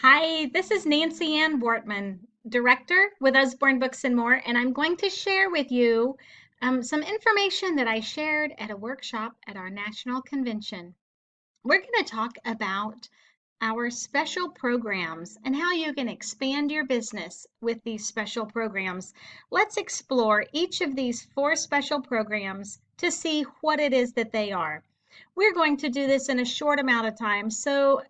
Hi, this is Nancy Ann Wartman, Director with Usborne Books and More, and I'm going to share with you some information that I shared at a workshop at our national convention. We're going to talk about our special programs and how you can expand your business with these special programs. Let's explore each of these four special programs to see what it is that they are. We're going to do this in a short amount of time, so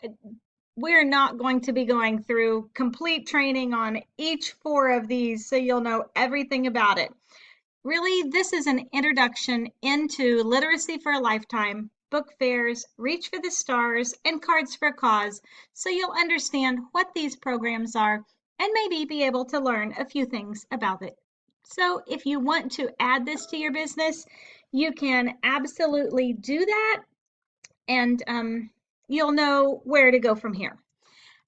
we're not going to be going through complete training on each four of these so you'll know everything about it. Really, this is an introduction into literacy for a lifetime, book fairs, Reach for the Stars, and Cards for a Cause, so you'll understand what these programs are and maybe be able to learn a few things about it. So if you want to add this to your business, you can absolutely do that, and you'll know where to go from here.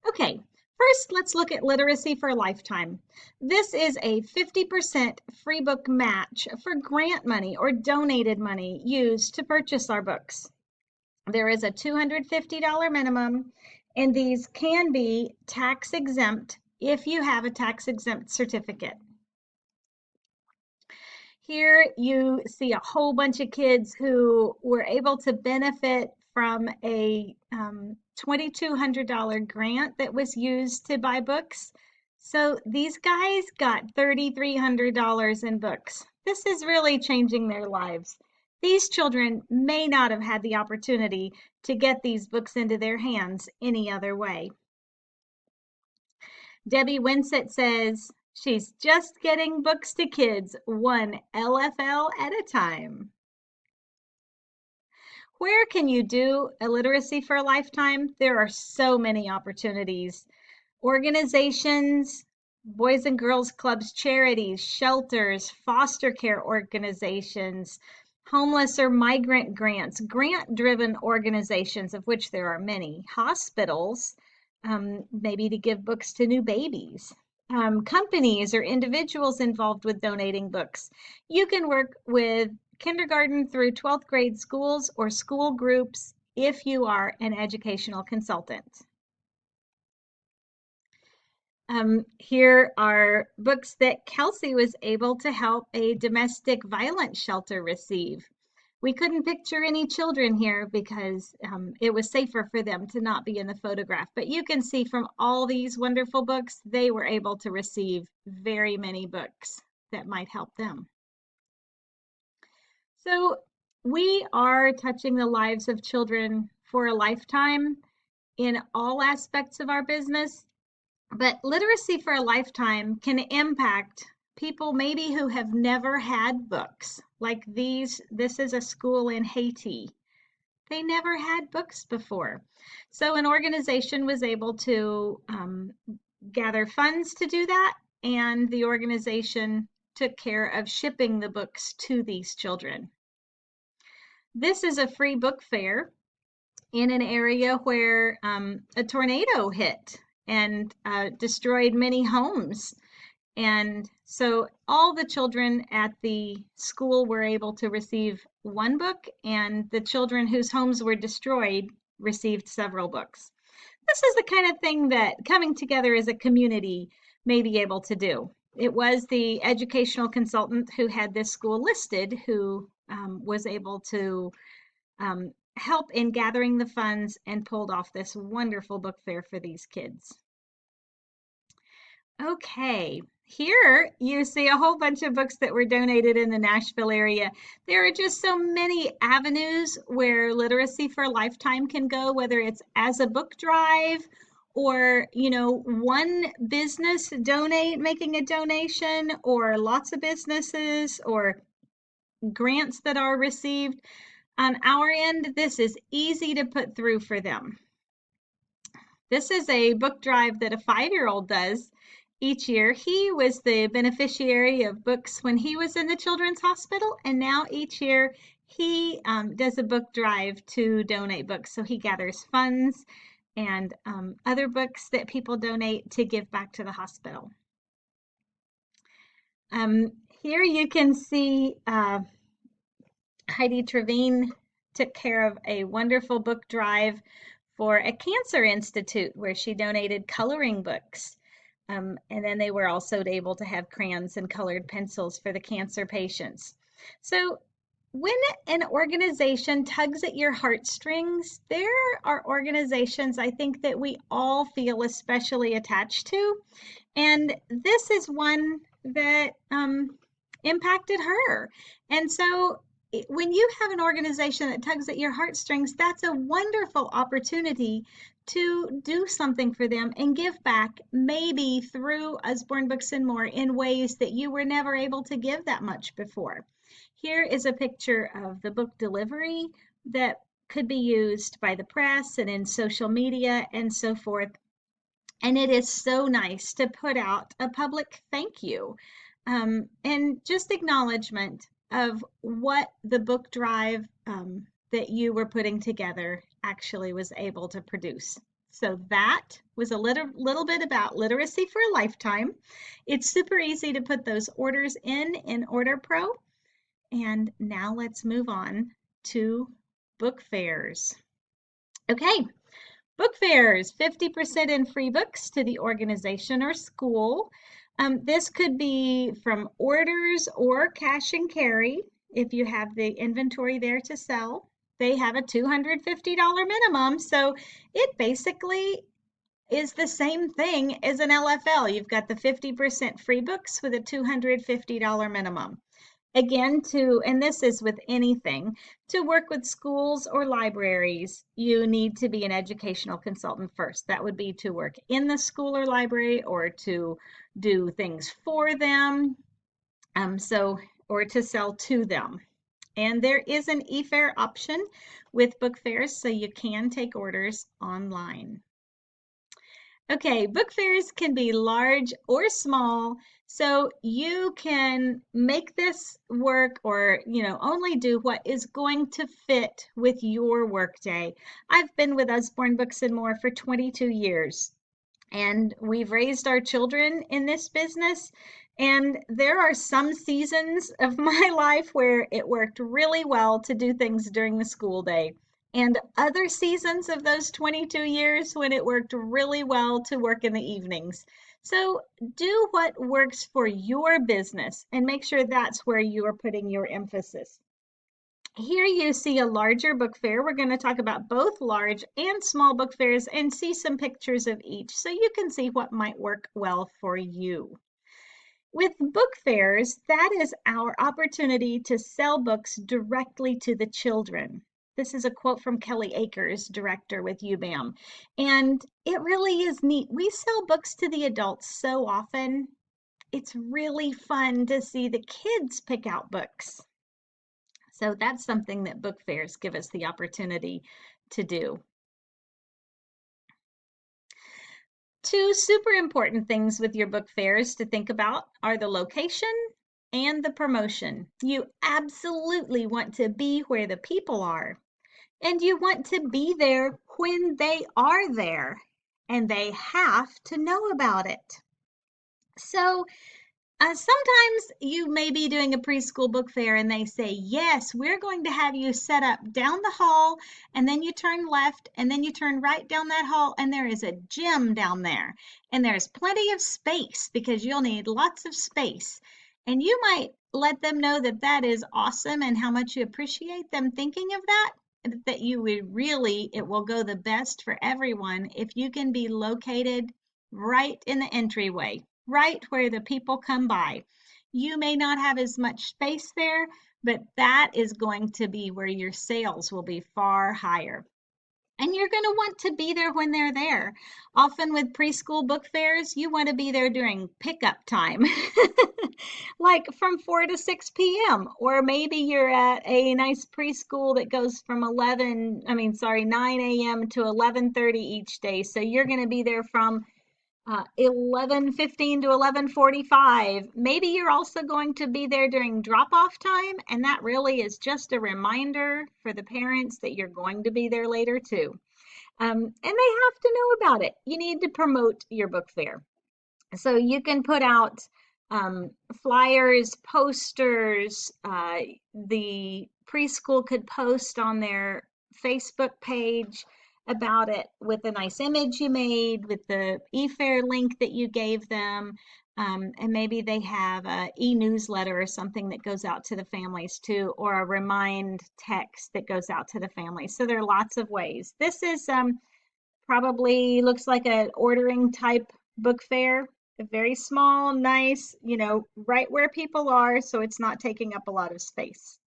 Okay, first let's look at Literacy for a Lifetime. This is a 50% free book match for grant money or donated money used to purchase our books. There is a $250 minimum, and these can be tax exempt if you have a tax exempt certificate. Here you see a whole bunch of kids who were able to benefit from a $2,200 grant that was used to buy books. So these guys got $3,300 in books. This is really changing their lives. These children may not have had the opportunity to get these books into their hands any other way. Debbie Winsett says she's just getting books to kids one LFL at a time. Where can you do a literacy for a lifetime? There are so many opportunities. Organizations, Boys and Girls Clubs, charities, shelters, foster care organizations, homeless or migrant grants, grant-driven organizations, of which there are many, hospitals, maybe to give books to new babies, companies or individuals involved with donating books. You can work with kindergarten through 12th grade schools or school groups if you are an educational consultant. Here are books that Kelsey was able to help a domestic violence shelter receive. We couldn't picture any children here because it was safer for them to not be in the photograph. But you can see from all these wonderful books, they were able to receive very many books that might help them. So we are touching the lives of children for a lifetime in all aspects of our business. But literacy for a lifetime can impact people maybe who have never had books. Like this is a school in Haiti. They never had books before. So an organization was able to gather funds to do that, and the organization took care of shipping the books to these children. This is a free book fair in an area where a tornado hit and destroyed many homes. And so all the children at the school were able to receive one book, and the children whose homes were destroyed received several books. This is the kind of thing that coming together as a community may be able to do. It was the educational consultant who had this school listed who was able to help in gathering the funds and pulled off this wonderful book fair for these kids. Okay, here you see a whole bunch of books that were donated in the Nashville area. There are just so many avenues where literacy for a lifetime can go, whether it's as a book drive or, one business making a donation, or lots of businesses or grants that are received. On our end, this is easy to put through for them. This is a book drive that a 5-year-old does each year. He was the beneficiary of books when he was in the children's hospital, and now each year he does a book drive to donate books. So he gathers funds and other books that people donate to give back to the hospital. Here you can see Heidi Trevine took care of a wonderful book drive for a cancer institute where she donated coloring books. And then they were also able to have crayons and colored pencils for the cancer patients. So when an organization tugs at your heartstrings, there are organizations I think that we all feel especially attached to. And this is one that impacted her. And so when you have an organization that tugs at your heartstrings, that's a wonderful opportunity to do something for them and give back, maybe through Usborne Books and More in ways that you were never able to give that much before. Here is a picture of the book delivery that could be used by the press and in social media and so forth. And it is so nice to put out a public thank you and just acknowledgement of what the book drive that you were putting together actually was able to produce. So that was a little bit about Literacy for a Lifetime. It's super easy to put those orders in Order Pro. And now let's move on to book fairs. Okay, book fairs, 50% in free books to the organization or school. This could be from orders or cash and carry if you have the inventory there to sell. They have a $250 minimum, so it basically is the same thing as an LFL. You've got the 50% free books with a $250 minimum. Again, and this is with anything, to work with schools or libraries, you need to be an educational consultant first. That would be to work in the school or library or to do things for them, or to sell to them. And there is an e-fair option with book fairs, so you can take orders online. Okay, book fairs can be large or small, so you can make this work or, only do what is going to fit with your workday. I've been with Usborne Books and More for 22 years, and we've raised our children in this business. And there are some seasons of my life where it worked really well to do things during the school day, and other seasons of those 22 years when it worked really well to work in the evenings. So do what works for your business and make sure that's where you are putting your emphasis. Here you see a larger book fair. We're going to talk about both large and small book fairs and see some pictures of each so you can see what might work well for you. With book fairs, that is our opportunity to sell books directly to the children. This is a quote from Kelly Akers, director with UBAM. And it really is neat. We sell books to the adults so often. It's really fun to see the kids pick out books. So that's something that book fairs give us the opportunity to do. Two super important things with your book fairs to think about are the location and the promotion. You absolutely want to be where the people are, and you want to be there when they are there, and they have to know about it. So sometimes you may be doing a preschool book fair and they say, yes, we're going to have you set up down the hall, and then you turn left and then you turn right down that hall, and there is a gym down there, and there's plenty of space because you'll need lots of space. And you might let them know that that is awesome and how much you appreciate them thinking of that you would really, it will go the best for everyone if you can be located right in the entryway, right where the people come by. You may not have as much space there, but that is going to be where your sales will be far higher. And you're going to want to be there when they're there. Often with preschool book fairs, you want to be there during pickup time, like from 4 to 6 p.m. Or maybe you're at a nice preschool that goes from 9 a.m. to 11:30 each day. So you're going to be there from 11:15 to 11:45. Maybe you're also going to be there during drop-off time, and that really is just a reminder for the parents that you're going to be there later too. And they have to know about it. You need to promote your book fair. So you can put out flyers, posters. The preschool could post on their Facebook page about it with a nice image you made, with the e-fair link that you gave them. And maybe they have a e-newsletter or something that goes out to the families too, or a remind text that goes out to the families. So there are lots of ways. This is probably looks like an ordering type book fair, very small, nice, right where people are, so it's not taking up a lot of space.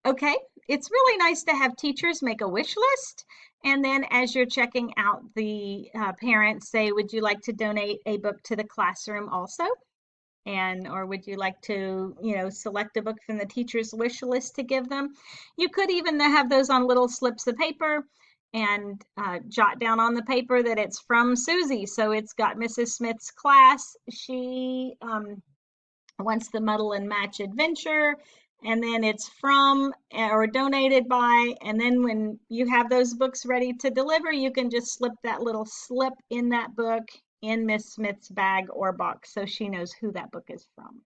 Okay, it's really nice to have teachers make a wish list. And then as you're checking out, the parents say, would you like to donate a book to the classroom also? And or would you like to, select a book from the teacher's wish list to give them? You could even have those on little slips of paper and jot down on the paper that it's from Susie. So it's got Mrs. Smith's class. She wants the Muddle and Match adventure, and then it's from or donated by, and then when you have those books ready to deliver, you can just slip that little slip in that book in Miss Smith's bag or box so she knows who that book is from.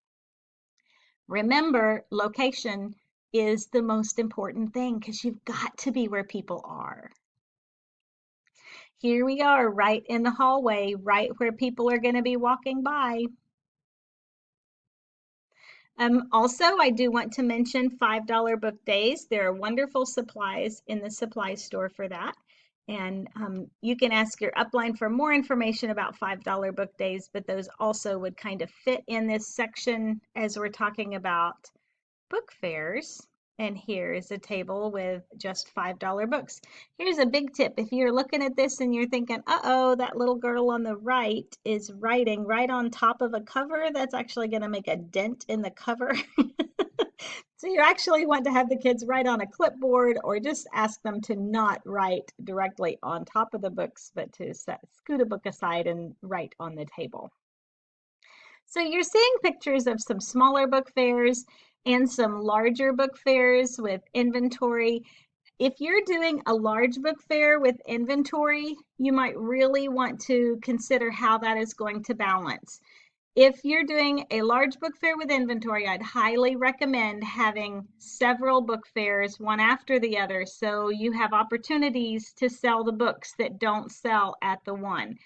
Remember, location is the most important thing because you've got to be where people are. Here we are, right in the hallway, right where people are going to be walking by. Also, I do want to mention $5 book days. There are wonderful supplies in the supply store for that. And you can ask your upline for more information about $5 book days, but those also would kind of fit in this section as we're talking about book fairs. And here is a table with just $5 books. Here's a big tip. If you're looking at this and you're thinking, uh-oh, that little girl on the right is writing right on top of a cover, that's actually going to make a dent in the cover. So you actually want to have the kids write on a clipboard, or just ask them to not write directly on top of the books, but to scoot a book aside and write on the table. So you're seeing pictures of some smaller book fairs and some larger book fairs with inventory. If you're doing a large book fair with inventory, you might really want to consider how that is going to balance. If you're doing a large book fair with inventory, I'd highly recommend having several book fairs, one after the other, so you have opportunities to sell the books that don't sell at the one.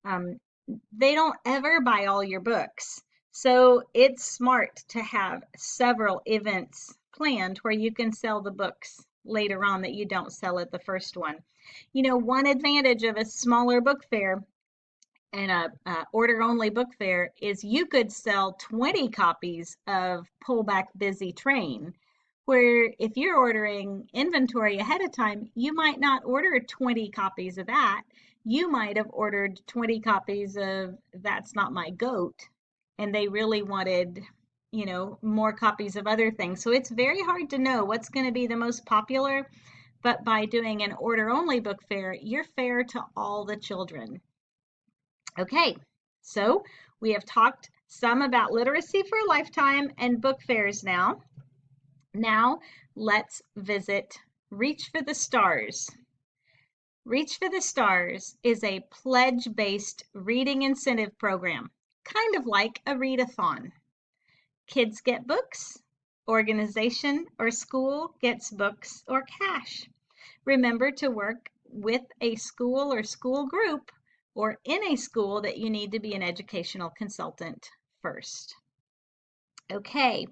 They don't ever buy all your books, so it's smart to have several events planned where you can sell the books later on that you don't sell at the first one. One advantage of a smaller book fair and a order only book fair is you could sell 20 copies of Pullback Busy Train, where if you're ordering inventory ahead of time, you might not order 20 copies of that. You might have ordered 20 copies of That's Not My Goat, and they really wanted, more copies of other things. So it's very hard to know what's going to be the most popular, but by doing an order only book fair, you're fair to all the children. Okay, so we have talked some about literacy for a lifetime and book fairs now. Now let's visit Reach for the Stars. Reach for the Stars is a pledge-based reading incentive program, kind of like a readathon. Kids get books, organization or school gets books or cash. Remember to work with a school or school group, or in a school that you need to be an educational consultant first. Okay,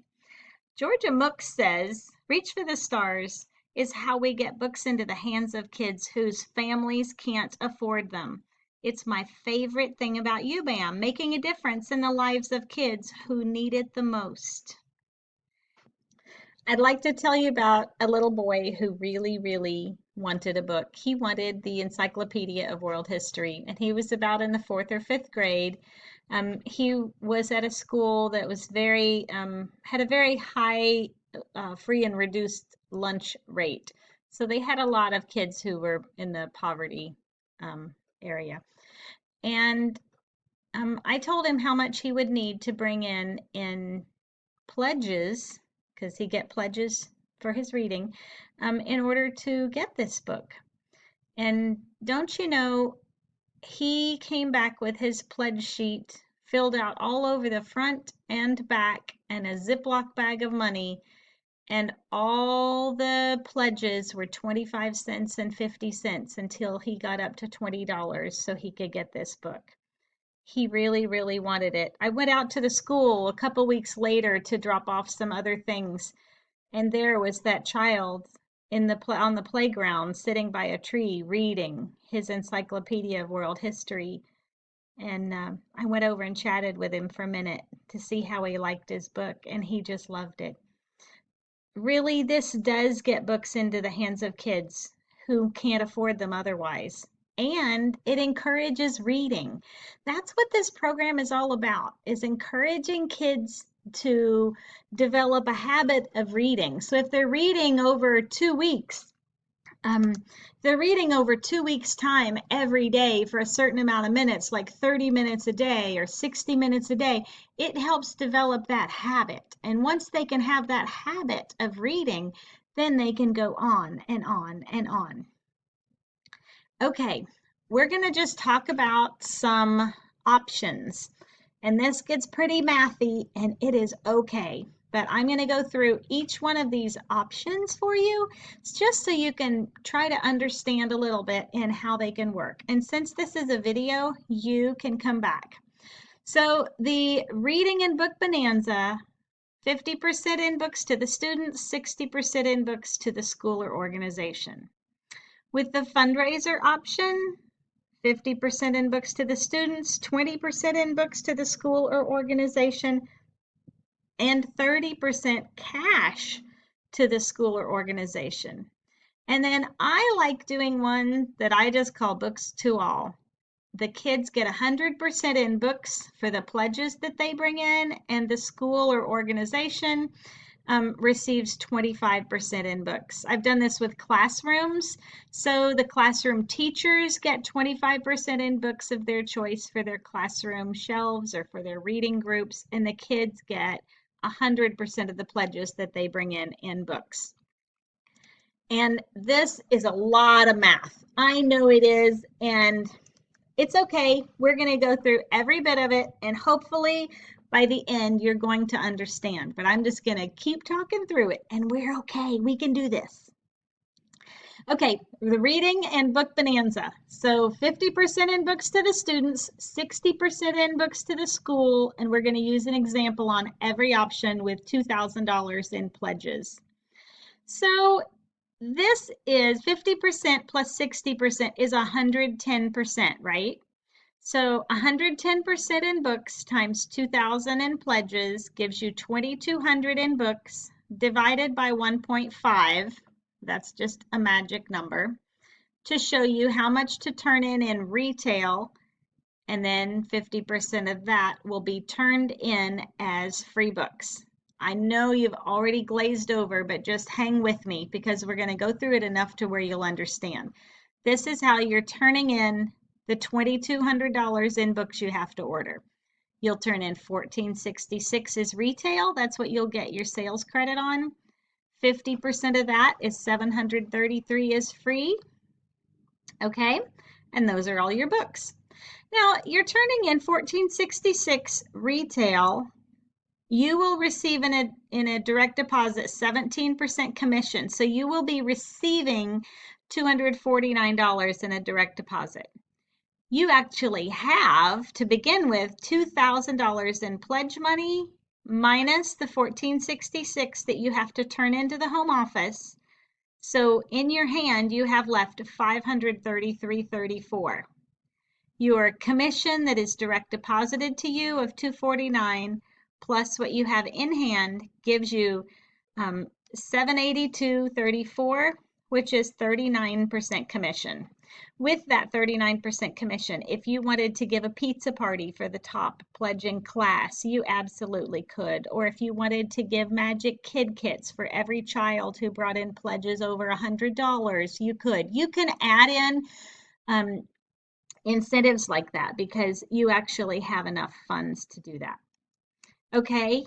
Georgia Mook says, Reach for the Stars is how we get books into the hands of kids whose families can't afford them. It's my favorite thing about UBAM, making a difference in the lives of kids who need it the most. I'd like to tell you about a little boy who really, really wanted a book. He wanted the Encyclopedia of World History, and he was about in the 4th or 5th grade. He was at a school that was had a very high free and reduced lunch rate. So they had a lot of kids who were in the poverty area. And I told him how much he would need to bring in pledges, because he get pledges for his reading, in order to get this book. And don't you know, he came back with his pledge sheet filled out all over the front and back and a Ziploc bag of money. And all the pledges were 25 cents and 50 cents until he got up to $20 so he could get this book. He really, really wanted it. I went out to the school a couple weeks later to drop off some other things, and there was that child on the playground sitting by a tree reading his Encyclopedia of World History. And I went over and chatted with him for a minute to see how he liked his book, and he just loved it. Really, this does get books into the hands of kids who can't afford them otherwise. And it encourages reading. That's what this program is all about, is encouraging kids to develop a habit of reading. So if they're reading over 2 weeks, um, they're reading over 2 weeks' time every day for a certain amount of minutes, like 30 minutes a day or 60 minutes a day. It helps develop that habit. And once they can have that habit of reading, then they can go on and on and on. Okay, we're going to just talk about some options. And this gets pretty mathy, and it is okay. But I'm going to go through each one of these options for you, just so you can try to understand a little bit in how they can work. And since this is a video, you can come back. So the Reading and Book Bonanza, 50% in books to the students, 60% in books to the school or organization. With the fundraiser option, 50% in books to the students, 20% in books to the school or organization, and 30% cash to the school or organization. And then I like doing one that I just call Books to All. The kids get 100% in books for the pledges that they bring in, and the school or organization receives 25% in books. I've done this with classrooms. So the classroom teachers get 25% in books of their choice for their classroom shelves or for their reading groups, and the kids get 100% of the pledges that they bring in books. And this is a lot of math. I know it is, and it's okay. We're going to go through every bit of it, and hopefully by the end you're going to understand. But I'm just going to keep talking through it, and we're okay. We can do this. Okay, the Reading and Book Bonanza. So 50% in books to the students, 60% in books to the school, and we're going to use an example on every option with $2,000 in pledges. So this is 50% plus 60% is 110%, right? So 110% in books times 2,000 in pledges gives you 2,200 in books divided by 1.5. That's just a magic number to show you how much to turn in retail, and then 50% of that will be turned in as free books. I know you've already glazed over, but just hang with me because we're going to go through it enough to where you'll understand. This is how you're turning in the $2,200 in books you have to order. You'll turn in $1,466 as retail. That's what you'll get your sales credit on. 50% of that is $733 is free. Okay, and those are all your books. Now you're turning in $1,466 retail. You will receive in a direct deposit 17% commission. So you will be receiving $249 in a direct deposit. You actually have, to begin with, $2,000 in pledge money minus the $1,466 that you have to turn into the home office. So in your hand, you have left $533.34. Your commission that is direct deposited to you of $249 plus what you have in hand gives you $782.34, which is 39% commission. With that 39% commission, if you wanted to give a pizza party for the top pledging class, you absolutely could. Or if you wanted to give magic kid kits for every child who brought in pledges over $100, you could. You can add in incentives like that because you actually have enough funds to do that. Okay,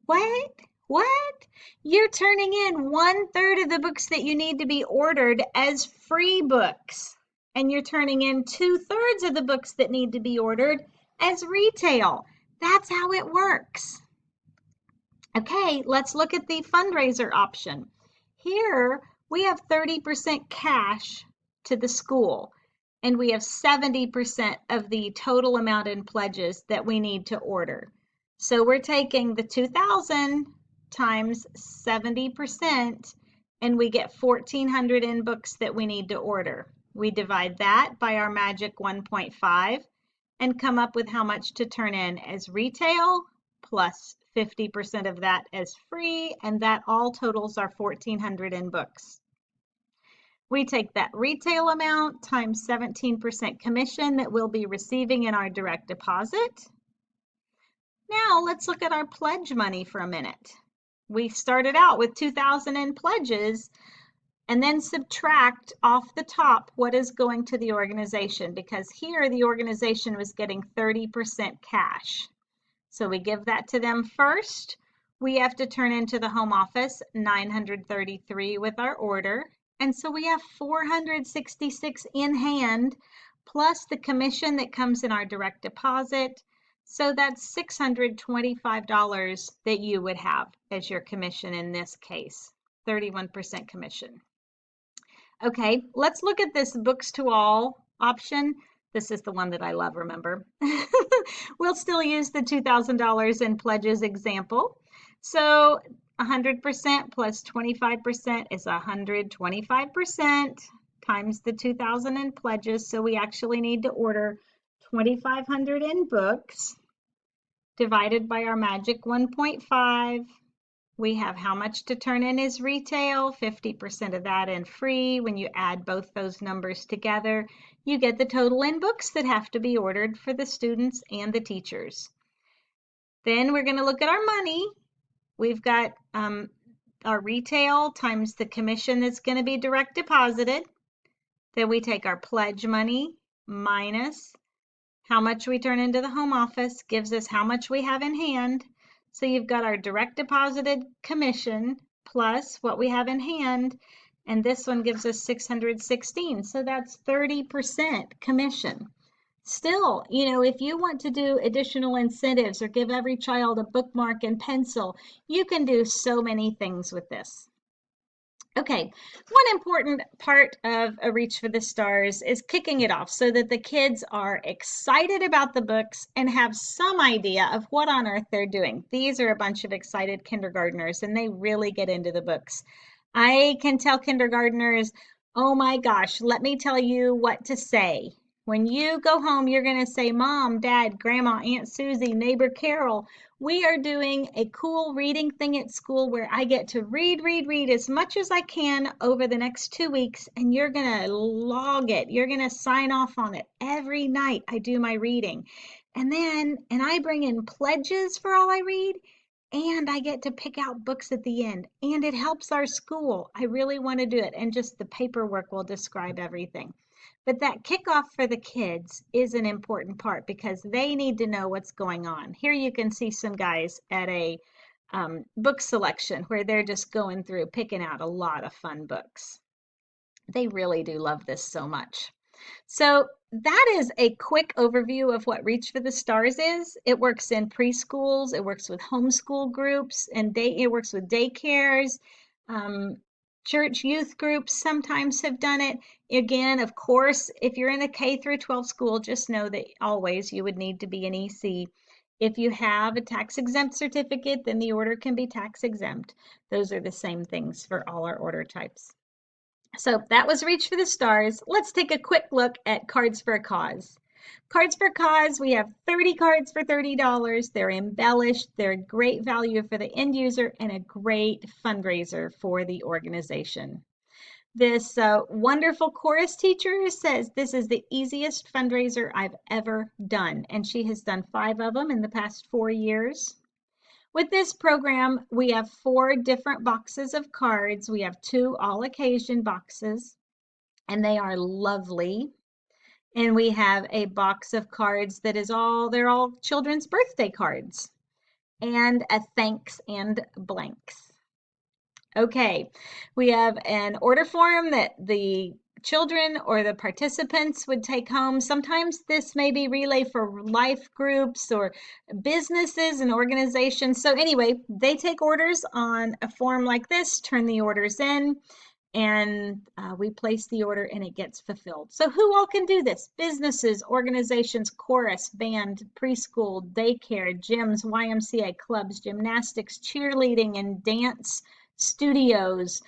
what? You're turning in 1/3 of the books that you need to be ordered as free books, and you're turning in 2/3 of the books that need to be ordered as retail. That's how it works. Okay, let's look at the fundraiser option. Here we have 30% cash to the school, and we have 70% of the total amount in pledges that we need to order. So we're taking the 2,000 times 70%, and we get 1,400 in books that we need to order. We divide that by our magic 1.5 and come up with how much to turn in as retail plus 50% of that as free, and that all totals our 1,400 in books. We take that retail amount times 17% commission that we'll be receiving in our direct deposit. Now let's look at our pledge money for a minute. We started out with 2,000 in pledges, and then subtract off the top what is going to the organization, because here the organization was getting 30% cash. So we give that to them first. We have to turn into the home office 933 with our order. And so we have 466 in hand, plus the commission that comes in our direct deposit. So that's $625 that you would have as your commission in this case, 31% commission. Okay, let's look at this books to all option. This is the one that I love, remember. We'll still use the $2,000 in pledges example. So 100% plus 25% is 125% times the 2,000 in pledges. So we actually need to order 2,500 in books divided by our magic 1.5. We have how much to turn in as retail, 50% of that in free. When you add both those numbers together, you get the total in books that have to be ordered for the students and the teachers. Then we're going to look at our money. We've got our retail times the commission that's going to be direct deposited. Then we take our pledge money minus how much we turn into the home office, gives us how much we have in hand. So you've got our direct deposited commission plus what we have in hand, and this one gives us 616. So that's 30% commission. Still, if you want to do additional incentives or give every child a bookmark and pencil, you can do so many things with this. Okay, one important part of A Reach for the Stars is kicking it off so that the kids are excited about the books and have some idea of what on earth they're doing. These are a bunch of excited kindergartners, and they really get into the books. I can tell kindergartners, oh my gosh, let me tell you what to say. When you go home, you're going to say, Mom, Dad, Grandma, Aunt Susie, Neighbor Carol, we are doing a cool reading thing at school where I get to read as much as I can over the next 2 weeks, and you're going to log it. You're going to sign off on it every night I do my reading. And I bring in pledges for all I read, and I get to pick out books at the end, and it helps our school. I really want to do it, and just the paperwork will describe everything. But that kickoff for the kids is an important part because they need to know what's going on. Here you can see some guys at a book selection where they're just going through, picking out a lot of fun books. They really do love this so much. So that is a quick overview of what Reach for the Stars is. It works in preschools, it works with homeschool groups, and it works with daycares. Church youth groups sometimes have done it. Again, of course, if you're in a K through 12 school, just know that always you would need to be an EC. If you have a tax exempt certificate, then the order can be tax exempt. Those are the same things for all our order types. So that was Reach for the Stars. Let's take a quick look at Cards for a Cause. Cards for a Cause, we have 30 cards for $30. They're embellished, they're a great value for the end user and a great fundraiser for the organization. This wonderful chorus teacher says this is the easiest fundraiser I've ever done, and she has done 5 of them in the past 4 years. With this program, we have 4 different boxes of cards. We have 2 all occasion boxes, and they are lovely. And we have a box of cards that is they're all children's birthday cards, and a thanks and blanks. Okay, we have an order form that the children or the participants would take home. Sometimes this may be relay for life groups or businesses and organizations. So anyway, they take orders on a form like this, turn the orders in, and we place the order and it gets fulfilled. So who all can do this? Businesses, organizations, chorus, band, preschool, daycare, gyms, YMCA clubs, gymnastics, cheerleading and dance studios,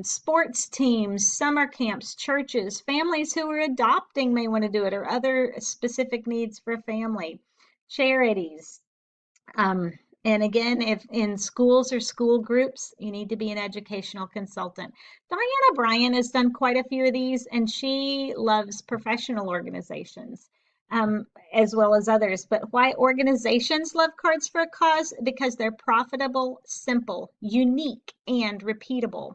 sports teams, summer camps, churches, families who are adopting may want to do it, or other specific needs for a family, charities. Um, and again, if in schools or school groups, you need to be an educational consultant. Diana Bryan has done quite a few of these, and she loves professional organizations as well as others. But why organizations love Cards for a Cause? Because they're profitable, simple, unique, and repeatable.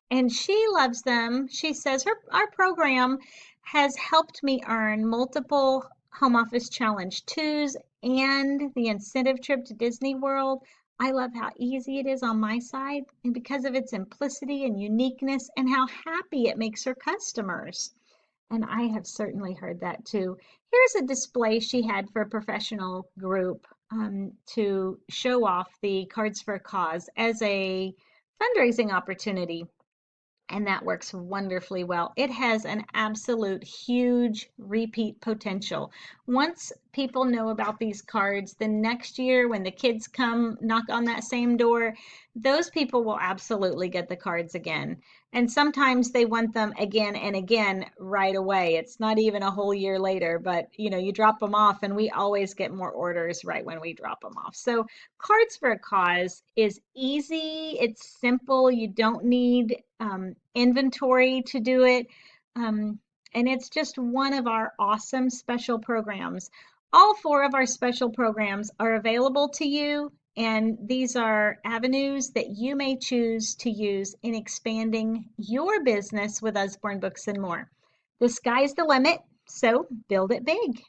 And she loves them. She says our program has helped me earn multiple home office challenge twos and the incentive trip to Disney World. I love how easy it is on my side and because of its simplicity and uniqueness and how happy it makes her customers. And I have certainly heard that too. Here's a display she had for a professional group to show off the Cards for a Cause as a fundraising opportunity, and that works wonderfully well. It has an absolute huge repeat potential. Once people know about these cards, the next year when the kids come knock on that same door, those people will absolutely get the cards again. And sometimes they want them again and again right away. It's not even a whole year later, but you drop them off and we always get more orders right when we drop them off. So Cards for a Cause is easy, it's simple, you don't need inventory to do it. Um, and it's just one of our awesome special programs. All four of our special programs are available to you, and these are avenues that you may choose to use in expanding your business with Usborne Books and More. The sky's the limit, so build it big.